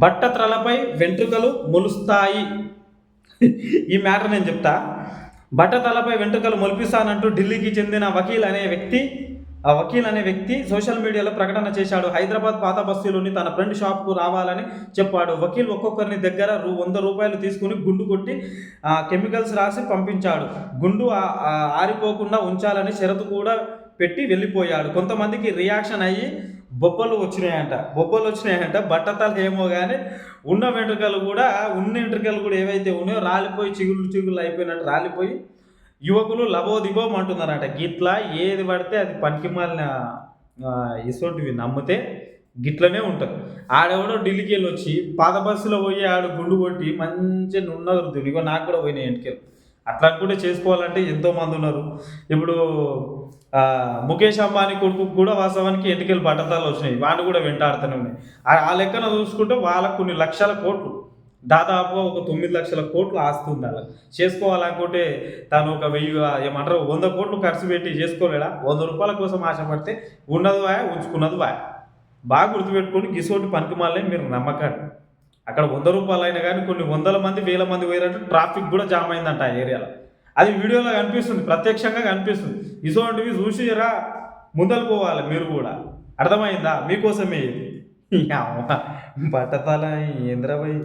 బట్టతలపై వెంట్రుకలు మొలుస్తాయి. ఈ మ్యాటర్ నేను చెప్తా. బట్టతలపై వెంట్రుకలు మొలిపిస్తానంటూ ఢిల్లీకి చెందిన వకీల్ అనే వ్యక్తి సోషల్ మీడియాలో ప్రకటన చేశాడు. హైదరాబాద్ పాత బస్తీలోని తన ఫ్రెండ్ షాప్కు రావాలని చెప్పాడు. వకీల్ ఒక్కొక్కరిని దగ్గర ₹100 తీసుకుని గుండు కొట్టి కెమికల్స్ రాసి పంపించాడు. గుండు ఆరిపోకుండా ఉంచాలని షరతు కూడా పెట్టి వెళ్ళిపోయాడు. కొంతమందికి రియాక్షన్ అయ్యి బొబ్బలు వచ్చినాయంట. బట్టతల ఏమో కానీ ఉన్న వెంట్రుకలు కూడా ఏవైతే ఉన్నాయో రాలిపోయి చిగుళ్ళు అయిపోయినట్టు రాలిపోయి యువకులు లబోదిబోం అంటున్నారట. గిట్లా ఏది పడితే అది పనికిమాలిన ఇసోటివి నమ్మితే గిట్లనే ఉంటుంది. ఆడెవడో ఢిల్లీకి వెళ్ళి వచ్చి పాత బస్సులో పోయి ఆడు గుండు కొట్టి మంచిగా నున్నది. ఇగో నాకు కూడా పోయినాయి ఎంటికలు. అట్లా కూడా చేసుకోవాలంటే ఎంతోమంది ఉన్నారు. ఇప్పుడు ముఖేష్ అంబానీ కొడుకు కూడా వాస్తవానికి ఎంటికలు బట్టతలు వచ్చినాయి. వాడిని కూడా వెంటాడుతూనే ఉన్నాయి. ఆ లెక్కన చూసుకుంటే వాళ్ళకు కొన్ని లక్షల కోట్లు, దాదాపుగా ఒక 9 లక్షల కోట్లు ఆస్తి ఉంది. అలా చేసుకోవాలనుకుంటే తను ఒక 100 కోట్లు ఖర్చు పెట్టి చేసుకోలేడా? ₹100 కోసం ఆశపడితే ఉన్నది ఉంచుకున్నది బాగా గుర్తుపెట్టుకొని గిసోటి పనికిమాలనే మీరు నమ్మకండి. అక్కడ ₹100 అయినా కానీ కొన్ని వందల మంది 1000 మంది పోయారంటే ట్రాఫిక్ కూడా జామ్ అయిందంట ఆ ఏరియాలో. అది వీడియోలో కనిపిస్తుంది, ప్రత్యక్షంగా కనిపిస్తుంది. ఇసోటివి చూసిరా ముందలు పోవాలి మీరు కూడా. అర్థమైందా? మీకోసమే ఇది. బట్టతల ఏంద్రబై.